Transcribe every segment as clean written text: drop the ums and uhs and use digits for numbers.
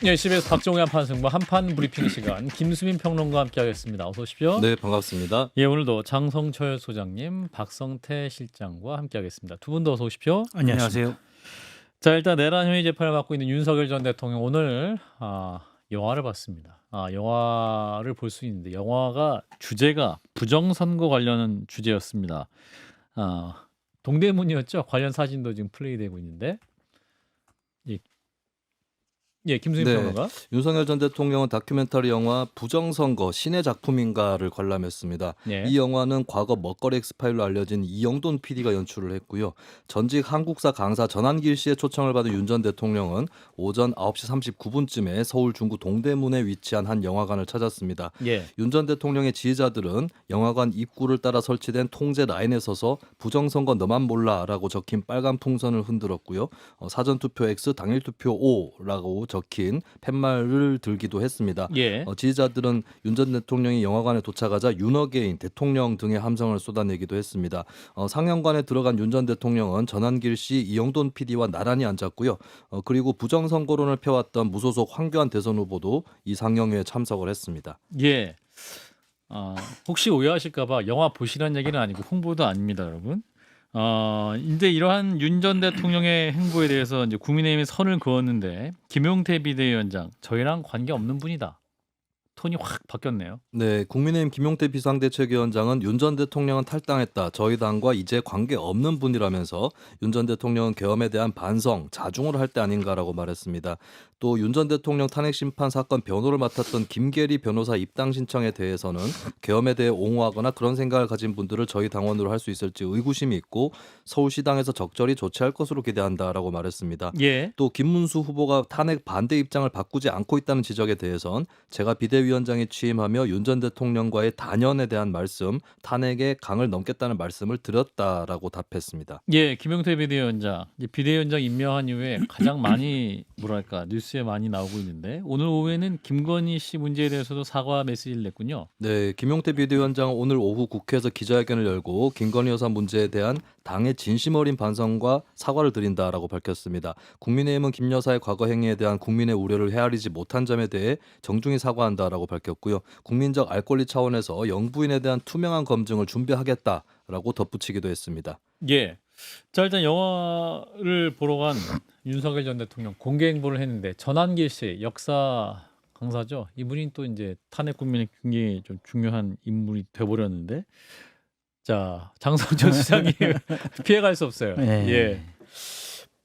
예, CBS 박정우의 한판승부 한판 브리핑 시간 김수민 평론가와 함께하겠습니다. 어서 오십시오. 네, 반갑습니다. 예, 오늘도 장성철 소장님, 박성태 실장과 함께하겠습니다. 두 분도 어서 오십시오. 안녕하세요. 자, 일단 내란 혐의 재판을 받고 있는 윤석열 전 대통령 오늘 영화를 봤습니다. 영화를 볼 수 있는데 영화가 주제가 부정선거 관련 주제였습니다. 동대문이었죠. 관련 사진도 지금 플레이되고 있는데. 예, 김수민 네, 평론가. 윤석열 전 대통령은 다큐멘터리 영화 부정선거 신의 작품인가를 관람했습니다. 예. 이 영화는 과거 먹거리 엑스파일로 알려진 이영돈 PD가 연출을 했고요. 전직 한국사 강사 전한길 씨의 초청을 받은 윤 전 대통령은 오전 9시 39분쯤에 서울 중구 동대문에 위치한 한 영화관을 찾았습니다. 예. 윤 전 대통령의 지지자들은 영화관 입구를 따라 설치된 통제 라인에 서서 부정선거 너만 몰라라고 적힌 빨간 풍선을 흔들었고요. 사전투표 X, 당일투표 O라고 적힌 팻말을 들기도 했습니다. 예. 지지자들은 윤 전 대통령이 영화관에 도착하자 윤어게인 대통령 등의 함성을 쏟아내기도 했습니다. 상영관에 들어간 윤 전 대통령은 전한길 씨, 이영돈 PD와 나란히 앉았고요. 그리고 부정선거론을 펴왔던 무소속 황교안 대선 후보도 이 상영회에 참석을 했습니다. 예. 혹시 오해하실까봐 영화 보시라는 얘기는 아니고 홍보도 아닙니다, 여러분. 이제 이러한 윤 전 대통령의 행보에 대해서 이제 국민의힘이 선을 그었는데 김용태 비대위원장 저희랑 관계 없는 분이다. 톤이 확 바뀌었네요. 네, 국민의힘 김용태 비상대책위원장은 윤 전 대통령은 탈당했다. 저희 당과 이제 관계 없는 분이라면서 윤 전 대통령은 계엄에 대한 반성, 자중을 할 때 아닌가라고 말했습니다. 또 윤 전 대통령 탄핵심판 사건 변호를 맡았던 김계리 변호사 입당 신청에 대해서는 계엄에 대해 옹호하거나 그런 생각을 가진 분들을 저희 당원으로 할 수 있을지 의구심이 있고 서울시당에서 적절히 조치할 것으로 기대한다라고 말했습니다. 예. 또 김문수 후보가 탄핵 반대 입장을 바꾸지 않고 있다는 지적에 대해선 제가 비대위원장이 취임하며 윤 전 대통령과의 단연에 대한 말씀, 탄핵의 강을 넘겠다는 말씀을 드렸다라고 답했습니다. 예, 김용태 비대위원장. 이제 비대위원장 임명한 이후에 가장 많이 뭐랄까 뉴스에 많이 나오고 있는데 오늘 오후에는 김건희 씨 문제에 대해서도 사과 메시지를 냈군요. 네, 김용태 비대위원장은 오늘 오후 국회에서 기자회견을 열고 김건희 여사 문제에 대한 당의 진심 어린 반성과 사과를 드린다라고 밝혔습니다. 국민의힘은 김 여사의 과거 행위에 대한 국민의 우려를 헤아리지 못한 점에 대해 정중히 사과한다라고 밝혔고요. 국민적 알 권리 차원에서 영부인에 대한 투명한 검증을 준비하겠다라고 덧붙이기도 했습니다. 예. 자, 일단 영화를 보러 간 윤석열 전 대통령 공개 행보를 했는데 전한길 씨 역사 강사죠. 이분이 또 이제 탄핵 국민의 굉장히 좀 중요한 인물이 돼버렸는데, 자 장성철 수장이 피해갈 수 없어요. 네. 예.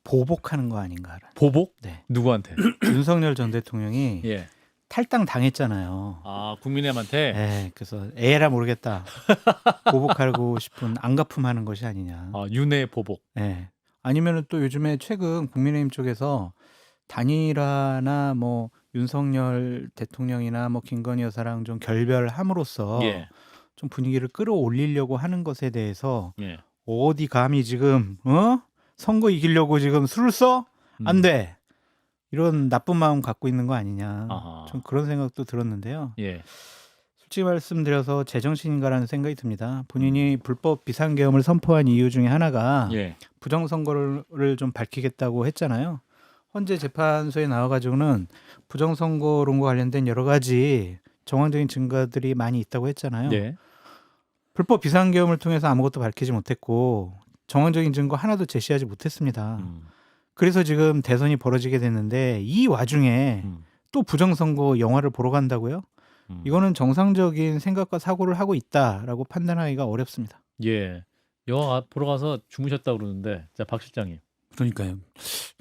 보복하는 거 아닌가. 보복? 네. 누구한테? 윤석열 전 대통령이 예. 탈당 당했잖아요. 국민의힘한테. 네, 그래서 에라 모르겠다. 보복하고 싶은 안갚음하는 것이 아니냐. 윤회 보복. 네. 아니면은 또 요즘에 최근 국민의힘 쪽에서 단일화나 뭐 윤석열 대통령이나 뭐 김건희 여사랑 좀 결별함으로써 예. 좀 분위기를 끌어올리려고 하는 것에 대해서 예. 어디 감히 지금 선거 이기려고 지금 술을 써? 안 돼. 이런 나쁜 마음 갖고 있는 거 아니냐. 아하. 좀 그런 생각도 들었는데요. 예. 솔직히 말씀드려서 제정신인가라는 생각이 듭니다. 본인이 불법 비상계엄을 선포한 이유 중에 하나가 예. 부정선거를 좀 밝히겠다고 했잖아요. 헌재 재판소에 나와가지고는 부정선거론과 관련된 여러 가지 정황적인 증거들이 많이 있다고 했잖아요. 예. 불법 비상계엄을 통해서 아무것도 밝히지 못했고 정황적인 증거 하나도 제시하지 못했습니다. 그래서 지금 대선이 벌어지게 됐는데 이 와중에 또 부정선거 영화를 보러 간다고요? 이거는 정상적인 생각과 사고를 하고 있다라고 판단하기가 어렵습니다. 예. 영화 보러 가서 주무셨다 그러는데, 자 박 실장님. 그러니까요.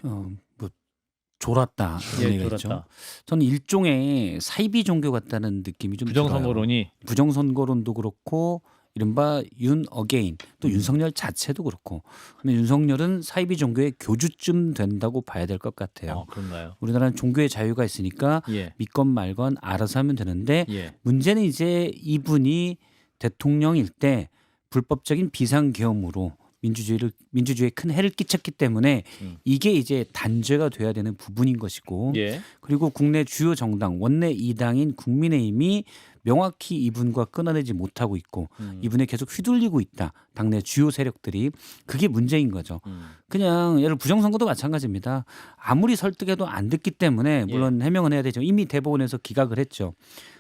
뭐 졸았다 예, 이런 얘기가 졸았다. 있죠. 저는 일종의 사이비 종교 같다는 느낌이 좀 부정선거론이. 들어요. 부정선거론도 그렇고 이른바 윤 어게인 또 윤석열 자체도 그렇고. 근데 윤석열은 사이비 종교의 교주쯤 된다고 봐야 될 것 같아요. 그런가요? 우리나라는 종교의 자유가 있으니까 예. 믿건 말건 알아서 하면 되는데 예. 문제는 이제 이분이 대통령일 때 불법적인 비상계엄으로 민주주의에 큰 해를 끼쳤기 때문에 이게 이제 단죄가 돼야 되는 부분인 것이고 예. 그리고 국내 주요 정당 원내 2당인 국민의힘이 명확히 이분과 끊어내지 못하고 있고 이분에 계속 휘둘리고 있다. 당내 주요 세력들이 그게 문제인 거죠. 그냥 예를 들어 부정선거도 마찬가지입니다. 아무리 설득해도 안 듣기 때문에 물론 해명은 해야 되죠. 이미 대법원에서 기각을 했죠.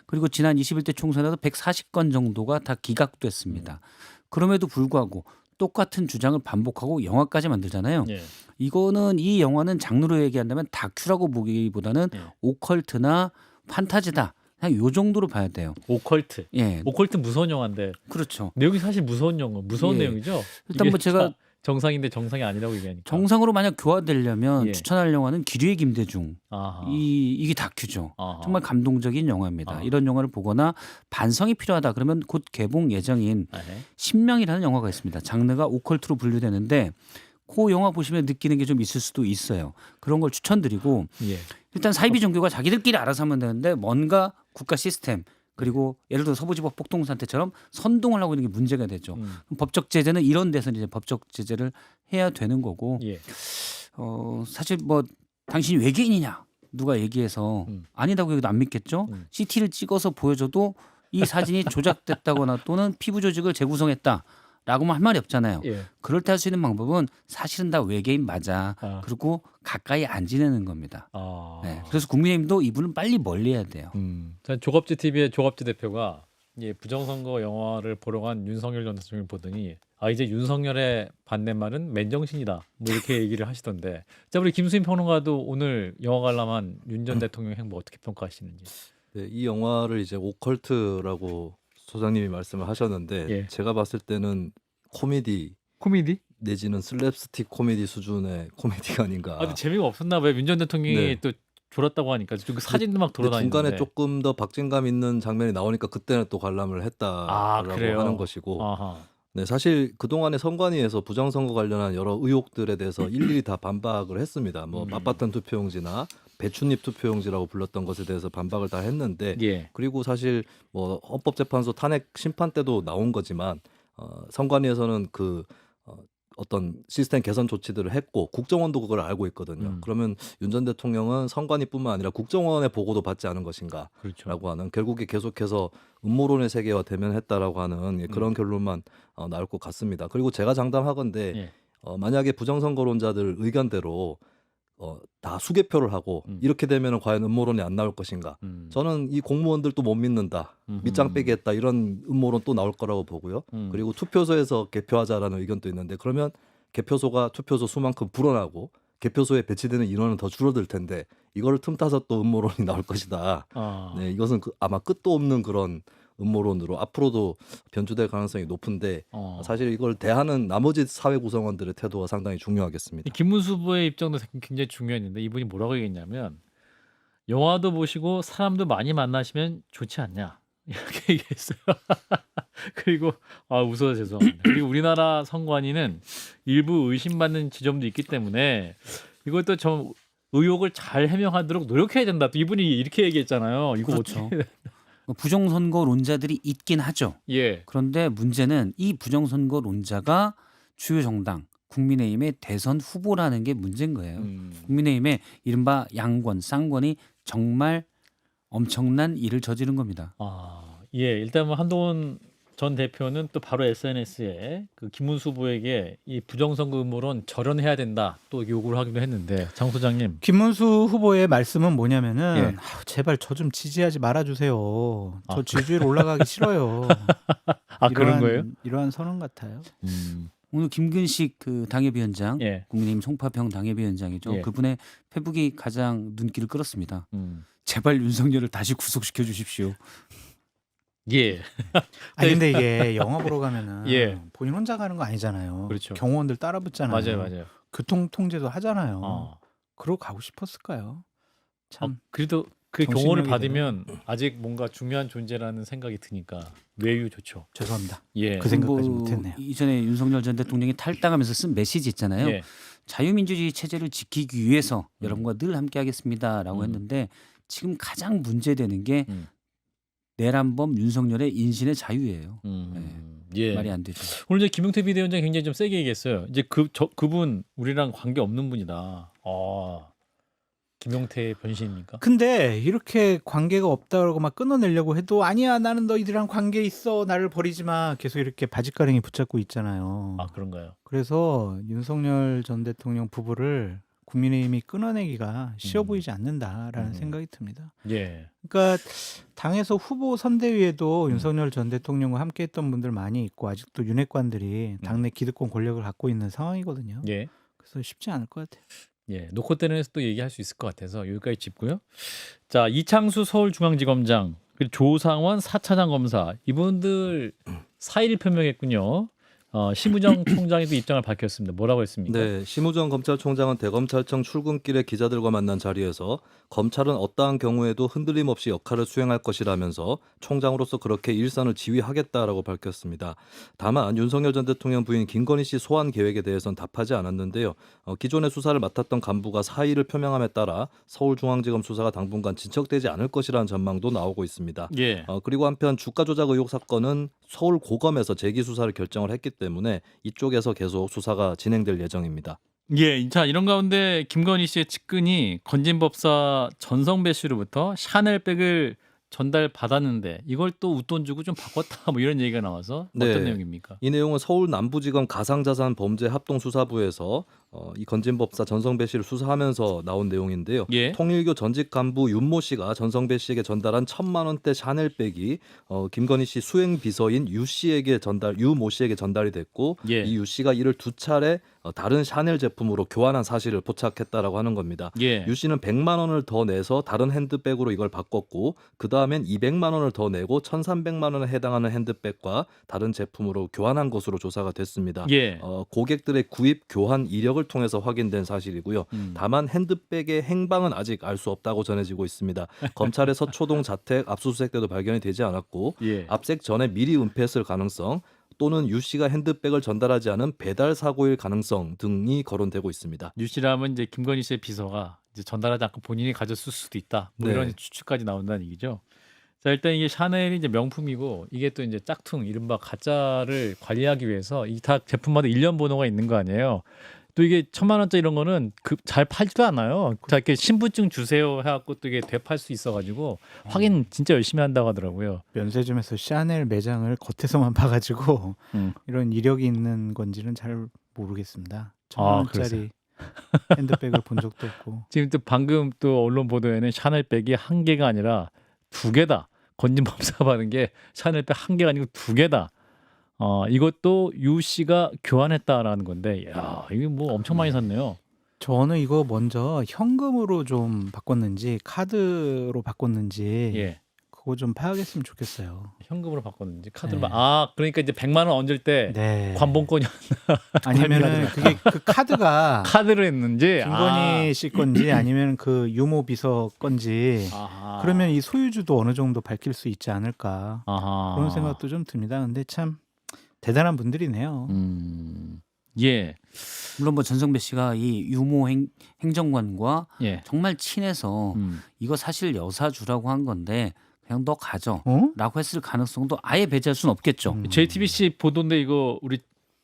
그리고 지난 21대 총선에도 140건 정도가 다 기각됐습니다. 그럼에도 불구하고 똑같은 주장을 반복하고 영화까지 만들잖아요. 예. 이거는 이 영화는 장르로 얘기한다면 다큐라고 보기보다는 예. 오컬트나 판타지다. 그냥 요 정도로 봐야 돼요. 오컬트. 예, 오컬트 무서운 영화인데 그렇죠. 내용이 사실 무서운 영화, 무서운 예. 내용이죠. 일단 이게 뭐 제가 정상인데 정상이 아니라고 얘기하니까. 정상으로 만약 교화되려면 예. 추천할 영화는 기류의 김대중. 아하. 이게 다큐죠. 아하. 정말 감동적인 영화입니다. 아하. 이런 영화를 보거나 반성이 필요하다 그러면 곧 개봉 예정인 네. 신명이라는 영화가 있습니다. 장르가 오컬트로 분류되는데 그 영화 보시면 느끼는 게 좀 있을 수도 있어요. 그런 걸 추천드리고 예. 일단 사이비 종교가 자기들끼리 알아서 하면 되는데 뭔가 국가 시스템 그리고 예를 들어 서부지법 폭동 사태처럼 선동을 하고 있는 게 문제가 되죠. 그럼 법적 제재는 이런 데서 이제 법적 제재를 해야 되는 거고 예. 사실 뭐 당신이 외계인이냐 누가 얘기해서 아니다고 해도 안 믿겠죠. CT를 찍어서 보여줘도 이 사진이 조작됐다거나 또는 피부 조직을 재구성했다라고만 할 말이 없잖아요. 예. 그럴 때 할 수 있는 방법은 사실은 다 외계인 맞아. 아. 그리고 가까이 안 지내는 겁니다. 아. 네. 그래서 국민의힘도 이분은 빨리 멀리해야 돼요. 전 조갑지 TV의 조갑지 대표가 예, 부정선거 영화를 보러 간 윤석열 전 대통령을 보더니 이제 윤석열의 반대말은 맨정신이다 뭐 이렇게 얘기를 하시던데 자 우리 김수인 평론가도 오늘 영화 관람한 윤 전 대통령 행보 어떻게 평가하시는지. 네, 이 영화를 이제 오컬트라고 소장님이 말씀을 하셨는데 예. 제가 봤을 때는 코미디 코미디? 내지는 슬랩스틱 코미디 수준의 코미디가 아닌가. 근데 재미가 없었나 봐요. 윤 전 대통령이 네. 또 졸았다고 하니까 그 사진도 막 근데 돌아다니는데. 중간에 조금 더 박진감 있는 장면이 나오니까 그때는 또 관람을 했다라고 그래요? 하는 것이고 아하. 네, 사실 그동안에 선관위에서 부정선거 관련한 여러 의혹들에 대해서 일일이 다 반박을 했습니다. 뭐 맞바탕 투표용지나 배춧잎 투표용지라고 불렀던 것에 대해서 반박을 다 했는데 예. 그리고 사실 뭐 헌법재판소 탄핵 심판 때도 나온 거지만 선관위에서는 어떤 시스템 개선 조치들을 했고 국정원도 그걸 알고 있거든요. 그러면 윤 전 대통령은 선관위뿐만 아니라 국정원의 보고도 받지 않은 것인가라고 그렇죠. 하는 결국에 계속해서 음모론의 세계와 대면했다라고 하는 그런 결론만 나올 것 같습니다. 그리고 제가 장담하건대 예. 만약에 부정선거론자들 의견대로 다 수개표를 하고 이렇게 되면 과연 음모론이 안 나올 것인가? 저는 이 공무원들도 못 믿는다, 밑장 빼기 했다 이런 음모론 또 나올 거라고 보고요. 그리고 투표소에서 개표하자라는 의견도 있는데 그러면 개표소가 투표소 수만큼 불어나고 개표소에 배치되는 인원은 더 줄어들 텐데 이거를 틈타서 또 음모론이 나올 것이다. 네, 이것은 아마 끝도 없는 그런 음모론으로 앞으로도 변주될 가능성이 높은데 사실 이걸 대하는 나머지 사회 구성원들의 태도가 상당히 중요하겠습니다. 이 김문수 후보의 입장도 굉장히 중요했는데 이분이 뭐라고 얘기했냐면 영화도 보시고 사람도 많이 만나시면 좋지 않냐 이렇게 얘기했어요. 그리고 웃어서 죄송합니다. 그리고 우리나라 선관위는 일부 의심받는 지점도 있기 때문에 이것도 좀 의혹을 잘 해명하도록 노력해야 된다. 또 이분이 이렇게 얘기했잖아요. 이거 그렇죠. 어떻게 부정선거론자들이 있긴 하죠. 예. 그런데 문제는 이 부정선거론자가 주요 정당 국민의힘의 대선 후보라는 게 문제인 거예요. 국민의힘의 이른바 양권, 쌍권이 정말 엄청난 일을 저지른 겁니다. 예. 일단 뭐 한동훈 전 대표는 또 바로 SNS에 그 김문수 후보에게 이 부정선거 음모론 절연해야 된다 또 요구를 하기도 했는데 장 소장님. 김문수 후보의 말씀은 뭐냐면은 예. 제발 저 좀 지지하지 말아주세요. 저 지지율 올라가기 싫어요. 그런 거예요? 이러한 선언 같아요. 오늘 김근식 그 당협위원장, 예. 국민의힘 송파평 당협위원장이죠. 예. 그분의 페북이 가장 눈길을 끌었습니다. 음. 제발 윤석열을 다시 구속시켜 주십시오. 예. 근데 이게 영화 보러 가면은 예. 본인 혼자 가는 거 아니잖아요. 그렇죠. 경호원들 따라 붙잖아요. 맞아요. 교통 통제도 하잖아요. 그러고 가고 싶었을까요? 참. 그래도 그 정신력이 경호를 받으면 아직 뭔가 중요한 존재라는 생각이 드니까 외유 좋죠. 죄송합니다. 예. 그 생각까지 못했네요. 이전에 윤석열 전 대통령이 탈당하면서 쓴 메시지 있잖아요. 예. 자유민주주의 체제를 지키기 위해서 여러분과 늘 함께하겠습니다라고 했는데 지금 가장 문제되는 게 내란범 윤석열의 인신의 자유예요. 예. 말이 안 되죠. 오늘 이제 김용태 비대위원장 굉장히 좀 세게 얘기했어요. 이제 그분 우리랑 관계 없는 분이다. 김용태의 변신입니까? 근데 이렇게 관계가 없다고 막 끊어내려고 해도 아니야 나는 너희들이랑 관계 있어 나를 버리지 마 계속 이렇게 바짓가랑이 붙잡고 있잖아요. 아 그런가요? 그래서 윤석열 전 대통령 부부를 국민의힘이 끊어내기가 쉬워 보이지 않는다라는 음. 생각이 듭니다. 예. 그러니까 당에서 후보 선대위에도 음. 윤석열 전 대통령과 함께했던 분들 많이 있고 아직도 윤핵관들이 당내 기득권 권력을 갖고 있는 상황이거든요. 예. 그래서 쉽지 않을 것 같아요. 예. 놓고 때려내서 또 얘기할 수 있을 것 같아서 여기까지 짚고요. 자 이창수 서울중앙지검장 그리고 조상원 4차장 검사 이분들 사의를 표명했군요. 심우정 총장이 또 입장을 밝혔습니다. 뭐라고 했습니까? 네, 심우정 검찰총장은 대검찰청 출근길에 기자들과 만난 자리에서 검찰은 어떠한 경우에도 흔들림 없이 역할을 수행할 것이라면서 총장으로서 그렇게 일선을 지휘하겠다라고 밝혔습니다. 다만 윤석열 전 대통령 부인 김건희 씨 소환 계획에 대해서는 답하지 않았는데요. 기존의 수사를 맡았던 간부가 사의를 표명함에 따라 서울중앙지검 수사가 당분간 진척되지 않을 것이라는 전망도 나오고 있습니다. 예. 그리고 한편 주가 조작 의혹 사건은 서울 고검에서 재기 수사를 결정을 했기 때문에 이쪽에서 계속 수사가 진행될 예정입니다. 예, 자 이런 가운데 김건희 씨의 측근이 건진법사 전성배 씨로부터 샤넬백을 전달받았는데 이걸 또 웃돈 주고 좀 바꿨다 뭐 이런 얘기가 나와서 어떤 네. 내용입니까? 이 내용은 서울 남부지검 가상자산 범죄 합동수사부에서 이 건진법사 전성배 씨를 수사하면서 나온 내용인데요. 예. 통일교 전직 간부 윤모 씨가 전성배 씨에게 전달한 1,000만 원대 샤넬백이 김건희 씨 수행 비서인 유 모 씨에게 전달이 됐고 예. 이 유 씨가 이를 두 차례 다른 샤넬 제품으로 교환한 사실을 포착했다라고 하는 겁니다. 예. 유 씨는 100만 원을 더 내서 다른 핸드백으로 이걸 바꿨고 그 다음엔 200만 원을 더 내고 1,300만 원에 해당하는 핸드백과 다른 제품으로 교환한 것으로 조사가 됐습니다. 예. 고객들의 구입 교환 이력을 통해서 확인된 사실이고요. 다만 핸드백의 행방은 아직 알 수 없다고 전해지고 있습니다. 검찰의 서초동 자택 압수수색 때도 발견이 되지 않았고 예. 압색 전에 미리 은폐했을 가능성 또는 유 씨가 핸드백을 전달하지 않은 배달 사고일 가능성 등이 거론되고 있습니다. 유 씨라면 이제 김건희 씨의 비서가 이제 전달하지 않고 본인이 가졌을 수도 있다. 뭐 네. 이런 추측까지 나온다는 얘기죠. 자 일단 이게 샤넬이 이제 명품이고 이게 또 이제 짝퉁 이른바 가짜를 관리하기 위해서 이 다 제품마다 1년 번호가 있는 거 아니에요. 또 이게 1,000만 원짜리 이런 거는 잘 팔지도 않아요. 자 이렇게 신분증 주세요 해갖고 또 이게 되팔 수 있어가지고 확인 진짜 열심히 한다고 하더라고요. 면세점에서 샤넬 매장을 겉에서만 봐가지고 이런 이력이 있는 건지는 잘 모르겠습니다. 1,000만 원짜리 핸드백을 본 적도 없고. 지금 또 방금 또 언론 보도에는 샤넬백이 한 개가 아니라 2개다. 건진법사 받은 게 샤넬백 한 개가 아니고 2개다. 이것도 유 씨가 교환했다라는 건데, 야 이게 뭐 엄청 많이 샀네요. 저는 이거 먼저 현금으로 좀 바꿨는지 카드로 바꿨는지 예, 그거 좀 파악했으면 좋겠어요. 현금으로 바꿨는지 카드로 네. 그러니까 이제 100만 원 얹을 때 네. 관봉권이 아니면은 그게 그 카드가 카드로 했는지. 김건희 씨 건지 아니면 그 유모 비서 건지 아하. 그러면 이 소유주도 어느 정도 밝힐 수 있지 않을까 아하. 그런 생각도 좀 듭니다. 근데 참 대단한 분들이네요. 예, 물론 뭐 전성배 씨가 이 유모 행정관과 예. 정말 친해서 이거 사실 여사주라고 한 건데 그냥 너 가져 어? 라고 했을 가능성도 아예 배제할 수는 없겠죠. JTBC 보도인데 이거 우리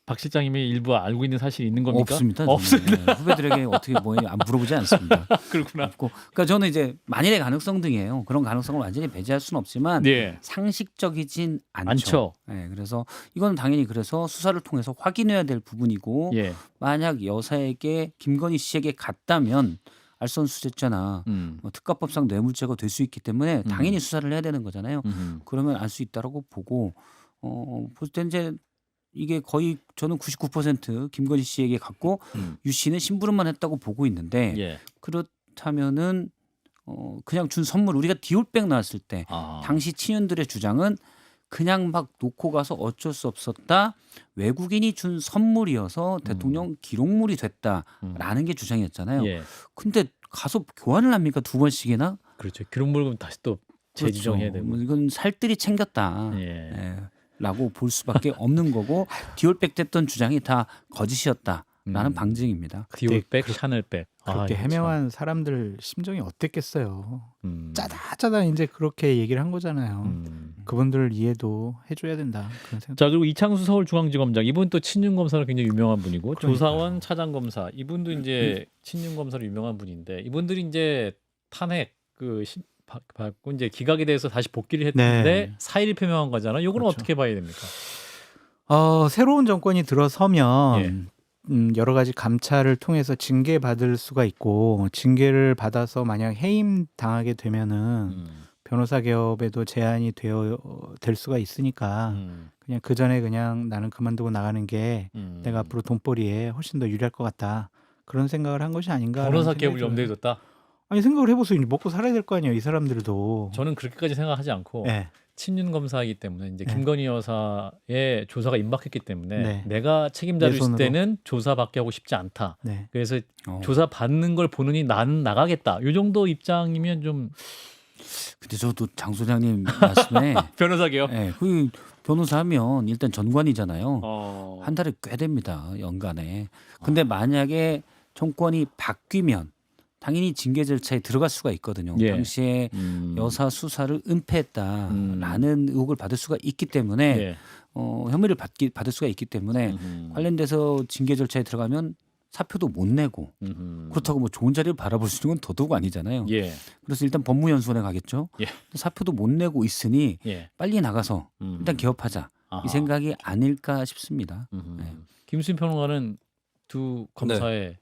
박 실장님이 일부 알고 있는 사실이 있는 겁니까? 없습니다. 저는. 없습니다. 네, 후배들에게 어떻게 뭐 안 물어보지 않습니다. 그렇구나. 없고. 그러니까 저는 이제 만일의 가능성 등이에요. 그런 가능성을 완전히 배제할 수는 없지만 예. 상식적이진 않죠. 않죠. 네, 그래서 이건 당연히 그래서 수사를 통해서 확인해야 될 부분이고 예. 만약 여사에게 김건희 씨에게 갔다면 알선수재죄나 뭐 특가법상 뇌물죄가 될 수 있기 때문에 당연히 수사를 해야 되는 거잖아요. 그러면 알 수 있다라고 보고 볼 때 이제 이게 거의 저는 99% 김건희 씨에게 갔고 유 씨는 심부름만 했다고 보고 있는데 예. 그렇다면은 그냥 준 선물 우리가 디올백 나왔을 때 당시 친윤들의 주장은 그냥 막 놓고 가서 어쩔 수 없었다. 외국인이 준 선물이어서 대통령 기록물이 됐다라는 게 주장이었잖아요. 예. 근데 가서 교환을 합니까 2번씩이나? 그렇죠. 기록물금 다시 또 재지정해야 되고. 뭐 이건 살뜰히 챙겼다. 예. 예, 라고 볼 수밖에 없는 거고 디올백 됐던 주장이 다 거짓이었다라는 방증입니다. 디올백, 샤넬백. 그렇게 이거 해명한 사람들 심정이 어땠겠어요. 참. 짜다 이제 그렇게 얘기를 한 거잖아요. 그분들 이해도 해줘야 된다 그런 생각. 자, 그리고 이창수 서울중앙지검장 이분 또 친윤 검사로 굉장히 유명한 분이고 그러니까요. 조사원 차장 검사 이분도 이제 친윤 검사로 유명한 분인데 이분들이 이제 탄핵 받고 이제 기각에 대해서 다시 복귀를 했는데 네. 사의를 표명한 거잖아요. 이거는 그렇죠. 어떻게 봐야 됩니까? 새로운 정권이 들어서면 예. 여러 가지 감찰을 통해서 징계받을 수가 있고 징계를 받아서 만약 해임 당하게 되면은 변호사 개업에도 제한이 될 수가 있으니까 그냥 그 전에 그냥 나는 그만두고 나가는 게 내가 앞으로 돈벌이에 훨씬 더 유리할 것 같다 그런 생각을 한 것이 아닌가. 변호사 개업을 염두에 뒀다. 아니 생각을 해보세요. 먹고 살아야 될 거 아니에요 이 사람들도. 저는 그렇게까지 생각하지 않고 네. 친윤 검사이기 때문에 이제 네. 김건희 여사의 조사가 임박했기 때문에 네. 내가 책임자로 내 있을 손으로. 때는 조사받게 하고 싶지 않다. 네. 그래서 어. 조사 받는 걸 보느니 나는 나가겠다. 이 정도 입장이면 좀 근데 저도 장 소장님 말씀에 변호사 개업. 예, 그 변호사 하면 일단 전관이잖아요. 어. 한 달에 꽤 됩니다. 연간에. 근데 만약에 정권이 바뀌면 당연히 징계 절차에 들어갈 수가 있거든요. 예. 당시에 여사 수사를 은폐했다라는 의혹을 받을 수가 있기 때문에 예. 혐의를 받을 수가 있기 때문에 관련돼서 징계 절차에 들어가면 사표도 못 내고 그렇다고 뭐 좋은 자리를 바라볼 수 있는 건 더더욱 아니잖아요. 예. 그래서 일단 법무연수원에 가겠죠. 예. 사표도 못 내고 있으니 예. 빨리 나가서 일단 개업하자 아하. 이 생각이 아닐까 싶습니다. 네. 김수인 평론가는 두 검사의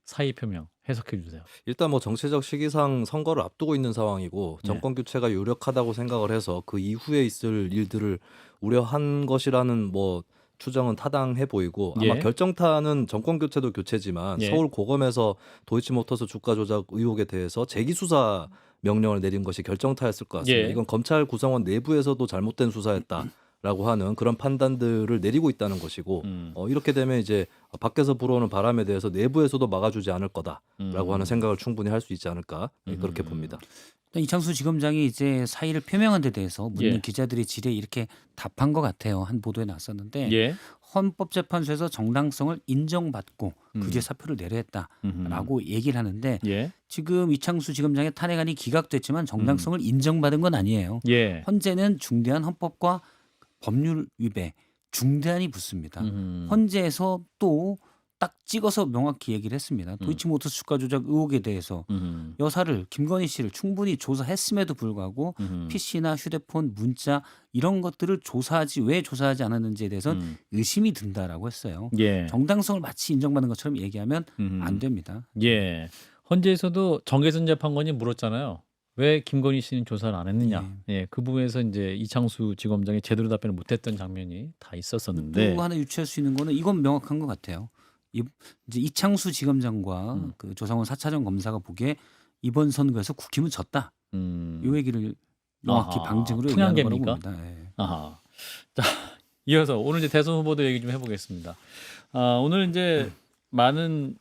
사의 표명 해석해 주세요. 일단 뭐 정치적 시기상 선거를 앞두고 있는 상황이고 네. 정권 교체가 유력하다고 생각을 해서 그 이후에 있을 일들을 우려한 것이라는 뭐 추정은 타당해 보이고 아마 예. 결정타는 정권 교체도 교체지만 예. 서울 고검에서 도이치모터스 주가 조작 의혹에 대해서 재기 수사 명령을 내린 것이 결정타였을 것 같습니다. 예. 이건 검찰 구성원 내부에서도 잘못된 수사였다라고 하는 그런 판단들을 내리고 있다는 것이고 이렇게 되면 이제 밖에서 불어오는 바람에 대해서 내부에서도 막아주지 않을 거다라고 하는 생각을 충분히 할 수 있지 않을까 그렇게 봅니다. 이창수 지검장이 이제 사의를 표명한 데 대해서 묻는 예. 기자들의 질의에 이렇게 답한 것 같아요. 한 보도에 났었는데 예. 헌법재판소에서 정당성을 인정받고 그제 사표를 내려 했다라고 얘기를 하는데 예. 지금 이창수 지검장의 탄핵안이 기각됐지만 정당성을 인정받은 건 아니에요. 예. 헌재는 중대한 헌법과 법률 위배, 중대한이 붙습니다. 헌재에서 또 딱 찍어서 명확히 얘기를 했습니다. 도이치모터스 주가 조작 의혹에 대해서 여사를 김건희 씨를 충분히 조사했음에도 불구하고 PC나 휴대폰, 문자 이런 것들을 왜 조사하지 않았는지에 대해서는 의심이 든다라고 했어요. 예. 정당성을 마치 인정받는 것처럼 얘기하면 안 됩니다. 예. 헌재에서도 정계선 재판관이 물었잖아요. 왜 김건희 씨는 조사를 안 했느냐. 예. 그 부분에서 이제 이창수 지검장이 제대로 답변을 못했던 장면이 다 있었었는데. 또 하나 유추할 수 있는 거는 이건 명확한 것 같아요. 이제 이창수 지검장과 그 조상원 4차전 검사가 보기에 이번 선거에서 국힘은 졌다. 이 얘기를 명확히 아하, 방증으로 얘기하는 거라고 풍향계입니까? 봅니다. 예. 아하. 자, 이어서 오늘 이제 대선 후보들 얘기 좀 해보겠습니다. 오늘 이제 많은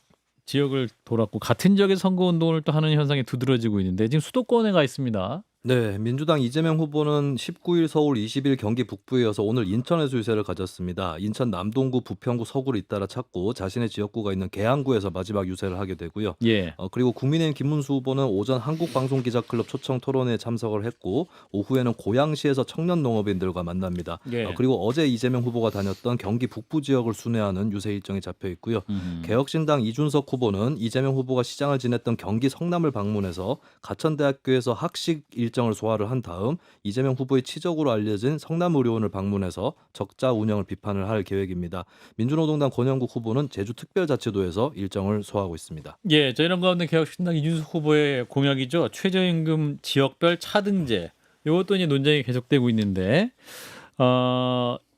지역을 돌았고 같은 지역의 선거 운동을 또 하는 현상이 두드러지고 있는데 지금 수도권에 가 있습니다. 네, 민주당 이재명 후보는 19일 서울, 20일 경기 북부에 이어서 오늘 인천에서 유세를 가졌습니다. 인천 남동구, 부평구, 서구를 잇따라 찾고 자신의 지역구가 있는 계양구에서 마지막 유세를 하게 되고요. 예. 그리고 국민의힘 김문수 후보는 오전 한국방송기자클럽 초청 토론회에 참석을 했고 오후에는 고양시에서 청년 농업인들과 만납니다. 예. 그리고 어제 이재명 후보가 다녔던 경기 북부 지역을 순회하는 유세 일정이 잡혀 있고요. 개혁신당 이준석 후보는 이재명 후보가 시장을 지냈던 경기 성남을 방문해서 가천대학교에서 학식 일정을 소화를 한 다음 이재명 후보의 치적으로 알려진 성남의료원을 방문해서 적자 운영을 비판을 할 계획입니다. 민주노동당 권영국 후보는 제주특별자치도에서 일정을 소화하고 있습니다. 예, 저희랑 가운데 개혁신당 이준석 후보의 공약이죠. 최저임금 지역별 차등제. 이것도 이제 논쟁이 계속되고 있는데,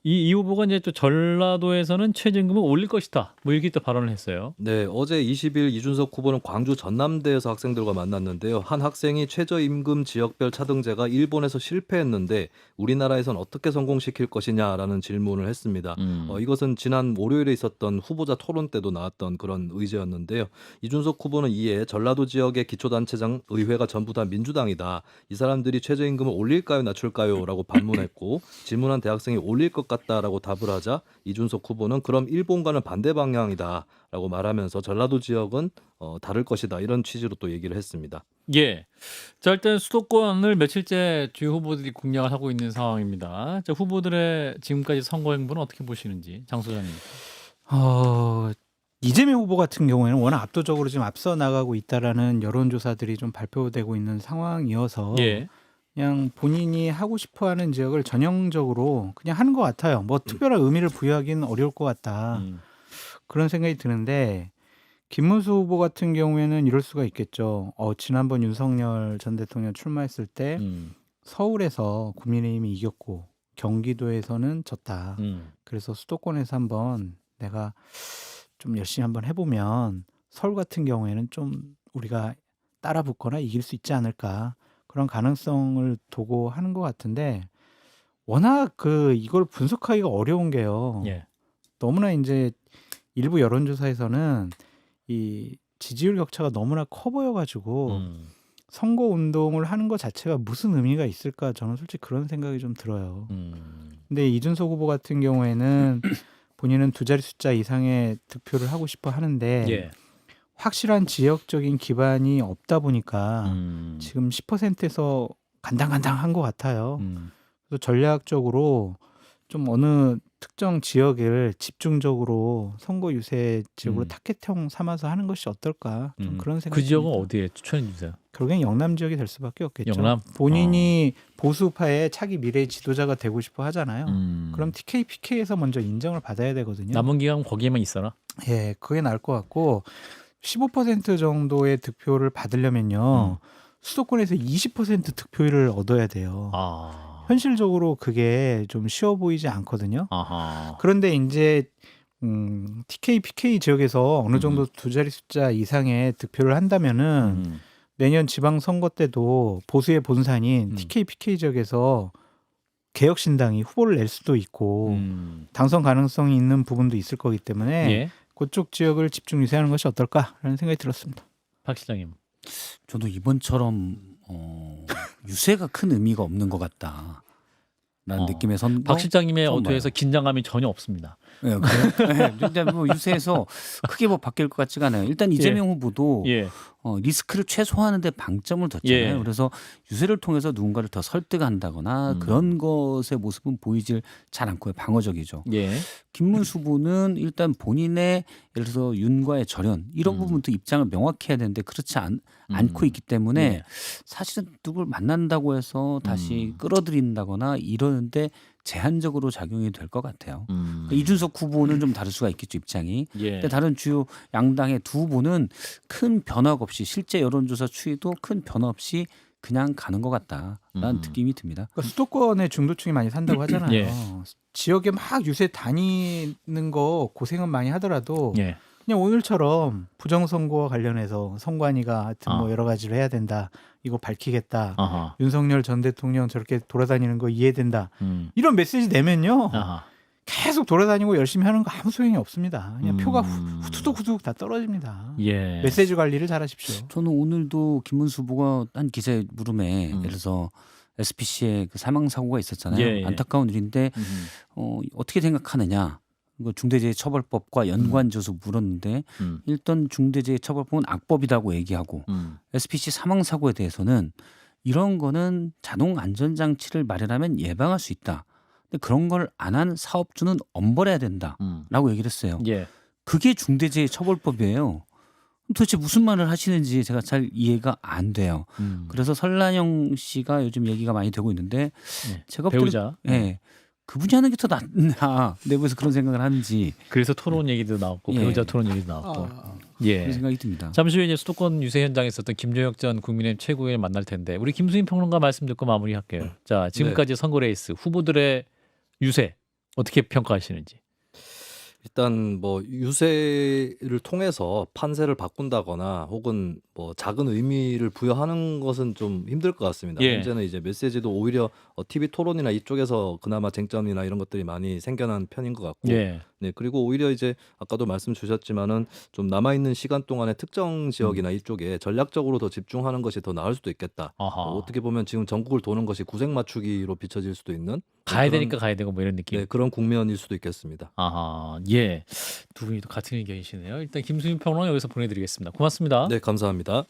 이 후보가 이제 또 전라도에서는 최저임금을 올릴 것이다. 뭐 이렇게 또 발언을 했어요. 네, 어제 20일 이준석 후보는 광주 전남대에서 학생들과 만났는데요. 한 학생이 최저임금 지역별 차등제가 일본에서 실패했는데 우리나라에선 어떻게 성공시킬 것이냐라는 질문을 했습니다. 이것은 지난 월요일에 있었던 후보자 토론 때도 나왔던 그런 의제였는데요. 이준석 후보는 이에 전라도 지역의 기초단체장 의회가 전부 다 민주당이다. 이 사람들이 최저임금을 올릴까요, 낮출까요? 라고 반문했고 질문한 대학생이 올릴 것 같다라고 답을 하자 이준석 후보는 그럼 일본과는 반대 방향이다라고 말하면서 전라도 지역은 다를 것이다 이런 취지로 또 얘기를 했습니다. 예. 자, 일단 수도권을 며칠째 주요 후보들이 공략을 하고 있는 상황입니다. 자, 후보들의 지금까지 선거 행보는 어떻게 보시는지 장 소장님. 이재명 후보 같은 경우에는 워낙 압도적으로 지금 앞서 나가고 있다라는 여론조사들이 좀 발표되고 있는 상황이어서 예. 그냥 본인이 하고 싶어하는 지역을 전형적으로 그냥 하는 것 같아요. 뭐 특별한 의미를 부여하기는 어려울 것 같다. 그런 생각이 드는데 김문수 후보 같은 경우에는 이럴 수가 있겠죠. 지난번 윤석열 전 대통령 출마했을 때 서울에서 국민의힘이 이겼고 경기도에서는 졌다. 그래서 수도권에서 한번 내가 좀 열심히 한번 해보면 서울 같은 경우에는 좀 우리가 따라 붙거나 이길 수 있지 않을까 그런 가능성을 두고 하는 것 같은데 워낙 이걸 분석하기가 어려운 게요. 예. 너무나 이제 일부 여론조사에서는 이 지지율 격차가 너무나 커 보여가지고 선거 운동을 하는 것 자체가 무슨 의미가 있을까 저는 솔직히 그런 생각이 좀 들어요. 근데 이준석 후보 같은 경우에는 본인은 두 자리 숫자 이상의 득표를 하고 싶어 하는데 예. 확실한 지역적인 기반이 없다 보니까 지금 10%에서 간당간당한 것 같아요. 그래서 전략적으로 좀 어느 특정 지역을 집중적으로 선거 유세 지역으로 타겟형 삼아서 하는 것이 어떨까 좀 그런 생각이 그 지역은 듭니다. 어디에 추천해 주세요? 결국엔 영남 지역이 될 수밖에 없겠죠. 영남? 본인이 보수파의 차기 미래의 지도자가 되고 싶어 하잖아요. 그럼 TK, PK에서 먼저 인정을 받아야 되거든요. 남은 기간 거기에만 있어라. 예, 그게 나을 것 같고 15% 정도의 득표를 받으려면요. 수도권에서 20% 득표율을 얻어야 돼요. 현실적으로 그게 좀 쉬워 보이지 않거든요. 아하. 그런데 이제 TK, PK 지역에서 어느 정도 두 자리 숫자 이상의 득표를 한다면은 내년 지방선거 때도 보수의 본산인 TK, PK 지역에서 개혁신당이 후보를 낼 수도 있고 당선 가능성이 있는 부분도 있을 거기 때문에 예. 그쪽 지역을 집중 유세하는 것이 어떨까라는 생각이 들었습니다. 박 시장님. 저도 이번처럼 유세가 큰 의미가 없는 것 같다라는 느낌의 선거. 박 실장님의 처음 어투에서 봐요. 긴장감이 전혀 없습니다. 네, 그래요? 일단 뭐 유세에서 크게 뭐 바뀔 것 같지가 않아요. 일단 이재명 후보도 예. 리스크를 최소화하는 데 방점을 뒀잖아요. 예. 그래서 유세를 통해서 누군가를 더 설득한다거나 그런 것의 모습은 보이질 잘 않고요. 방어적이죠. 예. 김문수 후보는 일단 본인의 예를 들어서 윤과의 절연 이런 부분도 입장을 명확히 해야 되는데 그렇지 않고 있기 때문에 예. 사실은 누굴 만난다고 해서 다시 끌어들인다거나 이러는데 제한적으로 작용이 될 것 같아요. 이준석 후보는 좀 다를 수가 있겠죠, 입장이. 예. 근데 다른 주요 양당의 두 후보는 큰 변화 없이 실제 여론조사 추이도 큰 변화 없이 그냥 가는 것 같다라는 느낌이 듭니다. 그러니까 수도권에 중도층이 많이 산다고 하잖아요. 예. 지역에 막 유세 다니는 거 고생은 많이 하더라도 예. 그냥 오늘처럼 부정선거와 관련해서 선관위가 하여튼 뭐 아. 여러 가지를 해야 된다. 이거 밝히겠다. 아하. 윤석열 전 대통령 저렇게 돌아다니는 거 이해된다. 이런 메시지 내면요. 아하. 계속 돌아다니고 열심히 하는 거 아무 소용이 없습니다. 그냥 표가 후두둑후두둑 다 떨어집니다. 예. 메시지 관리를 잘하십시오. 저는 오늘도 김문수 후보가 한 기자의 물음에 예를 들어서 SPC의 그 사망 사고가 있었잖아요. 예, 예. 안타까운 일인데 어떻게 생각하느냐? 이거 중대재해처벌법과 연관져서 물었는데 일단 중대재해처벌법은 악법이라고 얘기하고 SPC 사망 사고에 대해서는 이런 거는 자동 안전장치를 마련하면 예방할 수 있다. 근데 그런 걸 안 한 사업주는 엄벌해야 된다라고 얘기를 했어요. 예. 그게 중대재해처벌법이에요. 도대체 무슨 말을 하시는지 제가 잘 이해가 안 돼요. 그래서 설란영 씨가 요즘 얘기가 많이 되고 있는데 예. 제가 배우자. 예. 그분이 하는 게 더 낫나 내부에서 그런 생각을 하는지 그래서 토론 얘기도 나왔고 예. 배우자 토론 얘기도 나왔고. 예. 그런 생각이 듭니다. 잠시 후에 이제 수도권 유세 현장에 있었던 김조혁 전 국민의힘 최고위원 만날 텐데 우리 김수인 평론가 말씀 듣고 마무리할게요. 자, 지금까지 선거 레이스 후보들의 유세 어떻게 평가하시는지. 일단 뭐 유세를 통해서 판세를 바꾼다거나 혹은 뭐 작은 의미를 부여하는 것은 좀 힘들 것 같습니다. 예. 문제는 이제 메시지도 오히려 TV 토론이나 이쪽에서 그나마 쟁점이나 이런 것들이 많이 생겨난 편인 것 같고 예. 네, 그리고 오히려 이제 아까도 말씀 주셨지만은 좀 남아 있는 시간 동안에 특정 지역이나 이쪽에 전략적으로 더 집중하는 것이 더 나을 수도 있겠다. 아하. 어떻게 보면 지금 전국을 도는 것이 구색 맞추기로 비춰질 수도 있는 가야 그런 되니까 가야 되고 뭐 이런 느낌. 네, 그런 국면일 수도 있겠습니다. 아하, 예. 두 분이 또 같은 의견이시네요. 일단 김수민 평론가 여기서 보내드리겠습니다. 고맙습니다. 네, 감사합니다.